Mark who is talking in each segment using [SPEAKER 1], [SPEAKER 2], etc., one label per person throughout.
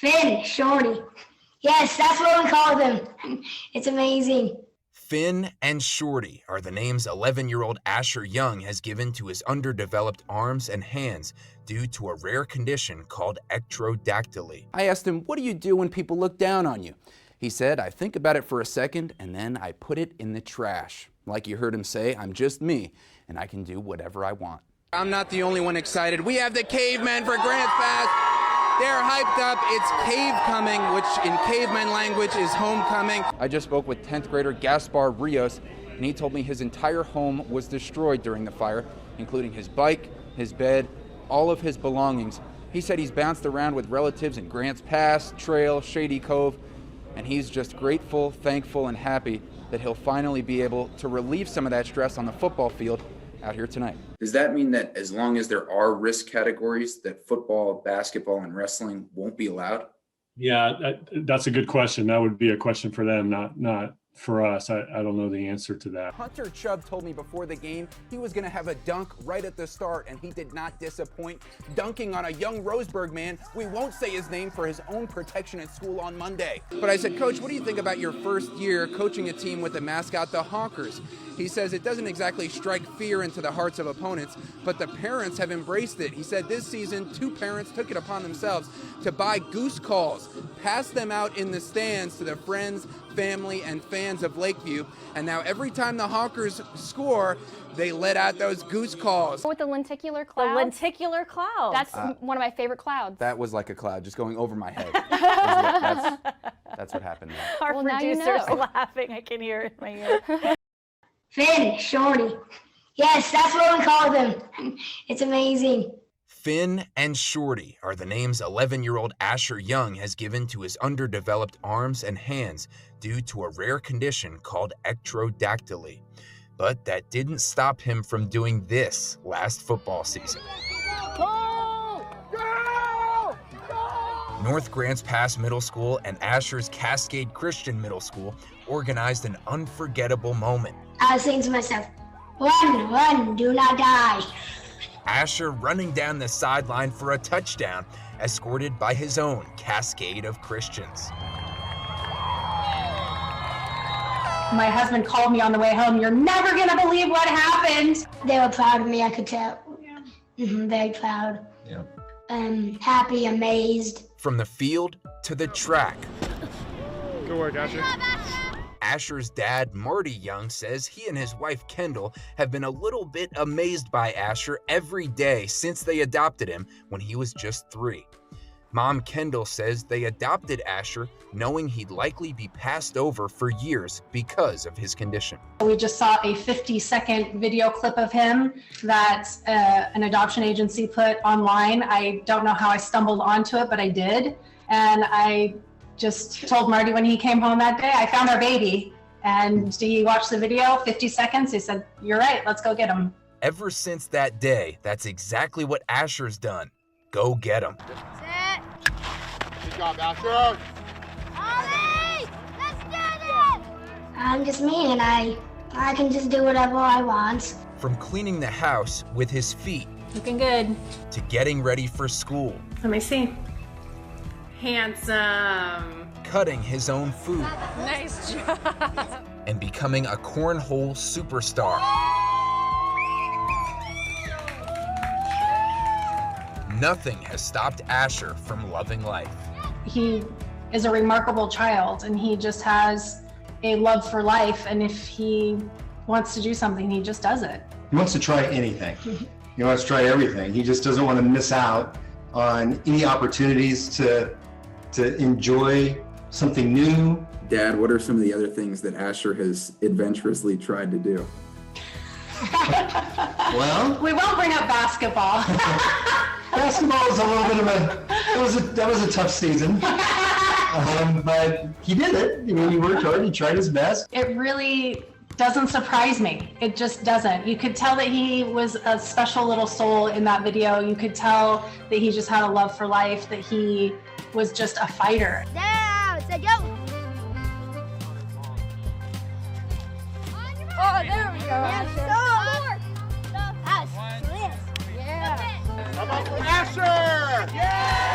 [SPEAKER 1] Finn, Shorty. Yes, that's what we call them. It's amazing.
[SPEAKER 2] Finn and Shorty are the names 11-year-old Asher Young has given to his underdeveloped arms and hands due to a rare condition called ectrodactyly.
[SPEAKER 3] I asked him, what do you do when people look down on you? He said, I think about it for a second and then I put it in the trash. Like you heard him say, I'm just me and I can do whatever I want. I'm not the only one excited. We have the cavemen for Grants Pass. They're hyped up. It's cave coming, which in caveman language is homecoming. I just spoke with 10th grader Gaspar Rios, and he told me his entire home was destroyed during the fire, including his bike, his bed, all of his belongings. He said he's bounced around with relatives in Grants Pass, Trail, Shady Cove, and he's just grateful, thankful, and happy that he'll finally be able to relieve some of that stress on the football field out here tonight.
[SPEAKER 4] Does that mean that as long as there are risk categories, that football, basketball, and wrestling won't be allowed?
[SPEAKER 5] Yeah, that's a good question. That would be a question for them, not for us. I don't know the answer to that.
[SPEAKER 3] Hunter Chubb told me before the game he was going to have a dunk right at the start, and he did not disappoint, dunking on a young Roseburg man. We won't say his name for his own protection at school on Monday. But I said, Coach, what do you think about your first year coaching a team with the mascot, the Honkers? He says it doesn't exactly strike fear into the hearts of opponents, but the parents have embraced it. He said this season, 2 parents took it upon themselves to buy goose calls, pass them out in the stands to their friends, family, and fans of Lakeview. And now every time the Honkers score, they let out those goose calls.
[SPEAKER 6] With the lenticular cloud.
[SPEAKER 7] The lenticular cloud.
[SPEAKER 6] That's one of my favorite clouds.
[SPEAKER 3] That was like a cloud just going over my head. That's what happened there.
[SPEAKER 7] Our
[SPEAKER 6] Well, now you
[SPEAKER 7] producer's
[SPEAKER 6] know.
[SPEAKER 7] laughing. I can hear it in my ear.
[SPEAKER 1] Finn, Shorty. Yes, that's what we call them. It's amazing.
[SPEAKER 2] Finn and Shorty are the names 11-year-old Asher Young has given to his underdeveloped arms and hands due to a rare condition called ectrodactyly. But that didn't stop him from doing this last football season. North Grants Pass Middle School and Asher's Cascade Christian Middle School organized an unforgettable moment.
[SPEAKER 1] I was saying to myself, run, do not die.
[SPEAKER 2] Asher running down the sideline for a touchdown, escorted by his own cascade of Christians.
[SPEAKER 8] My husband called me on the way home. You're never gonna believe what happened.
[SPEAKER 1] They were proud of me, I could tell. Very proud.
[SPEAKER 4] Yeah.
[SPEAKER 1] Happy, amazed.
[SPEAKER 2] From the field to the track.
[SPEAKER 5] Good work, Asher.
[SPEAKER 2] Asher's dad, Marty Young, says he and his wife, Kendall, have been a little bit amazed by Asher every day since they adopted him when he was just 3. Mom Kendall says they adopted Asher knowing he'd likely be passed over for years because of his condition.
[SPEAKER 8] We just saw a 50-second video clip of him that an adoption agency put online. I don't know how I stumbled onto it, but I did. And I just told Marty when he came home that day, I found our baby. And he watched the video, 50 seconds. He said, you're right, let's go get him.
[SPEAKER 2] Ever since that day, that's exactly what Asher's done. Go get him.
[SPEAKER 9] Good job, Asher.
[SPEAKER 1] Ollie, let's do this! I'm just me, and I can just do whatever I want.
[SPEAKER 2] From cleaning the house with his feet
[SPEAKER 7] Looking good.
[SPEAKER 2] to getting ready for school,
[SPEAKER 8] Let me see.
[SPEAKER 7] Handsome.
[SPEAKER 2] cutting his own food,
[SPEAKER 7] Nice job.
[SPEAKER 2] and becoming a cornhole superstar. Nothing has stopped Asher from loving life.
[SPEAKER 8] He is a remarkable child, and he just has a love for life. And if he wants to do something, he just does it.
[SPEAKER 9] He wants to try anything. He wants to try everything. He just doesn't want to miss out on any opportunities to enjoy something new.
[SPEAKER 4] Dad, what are some of the other things that Asher has adventurously tried to do?
[SPEAKER 9] Well,
[SPEAKER 8] We won't bring up basketball.
[SPEAKER 9] basketball is a little bit of that was a tough season. But he did it. I mean, he worked hard. He tried his best.
[SPEAKER 8] It really doesn't surprise me. It just doesn't. You could tell that he was a special little soul in that video. You could tell that he just had a love for life, that he was just a fighter.
[SPEAKER 1] Down, say yo!
[SPEAKER 6] Oh, there we go, Asher.
[SPEAKER 9] Asher! Yeah!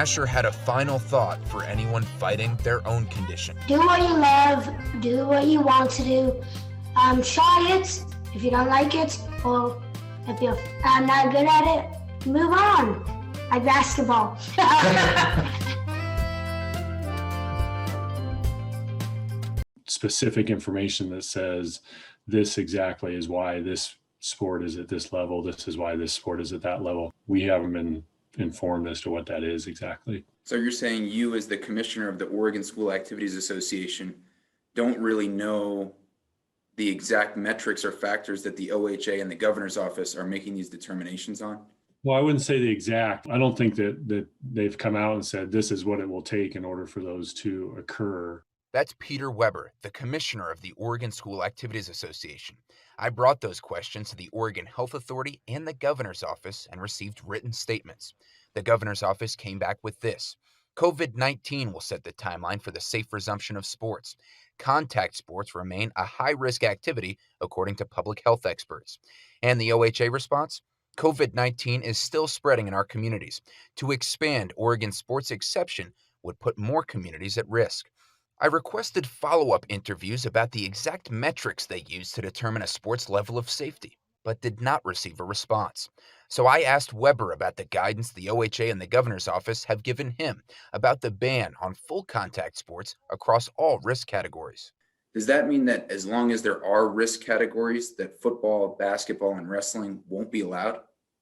[SPEAKER 2] Asher had a final thought for anyone fighting their own condition.
[SPEAKER 1] Do what you love, do what you want to do. Try it. If you don't like it, or if you're not good at it, move on. Like basketball.
[SPEAKER 5] Specific information that says this exactly is why this sport is at this level. This is why this sport is at that level. We haven't been informed as to what that is exactly.
[SPEAKER 4] So you're saying you, as the commissioner of the Oregon School Activities Association, don't really know the exact metrics or factors that the OHA and the governor's office are making these determinations on?
[SPEAKER 5] Well, I wouldn't say the exact. I don't think that they've come out and said this is what it will take in order for those to occur.
[SPEAKER 2] That's Peter Weber, the commissioner of the Oregon School Activities Association. I brought those questions to the Oregon Health Authority and the governor's office and received written statements. The governor's office came back with this. COVID-19 will set the timeline for the safe resumption of sports. Contact sports remain a high-risk activity, according to public health experts. And the OHA response? COVID-19 is still spreading in our communities. To expand Oregon sports exception would put more communities at risk. I requested follow-up interviews about the exact metrics they use to determine a sport's level of safety, but did not receive a response. So I asked Weber about the guidance the OHA and the governor's office have given him about the ban on full contact sports across all risk categories.
[SPEAKER 4] Does that mean that as long as there are risk categories, that football, basketball, and wrestling won't be allowed?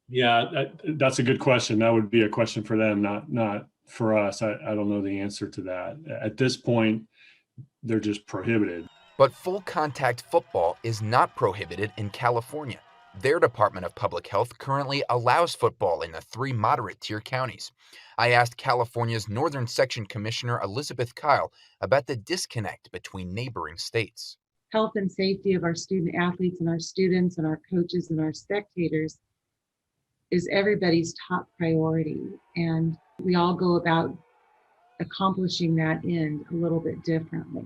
[SPEAKER 5] Yeah, that's a good question. That would be a question for them, not for us. I don't know the answer to that. At this point, they're just prohibited.
[SPEAKER 2] But full contact football is not prohibited in California. Their Department of Public Health currently allows football in the 3 moderate tier counties. I asked California's Northern Section Commissioner Elizabeth Kyle about the disconnect between neighboring states.
[SPEAKER 10] Health and safety of our student athletes and our students and our coaches and our spectators is everybody's top priority. And we all go about accomplishing that end a little bit differently.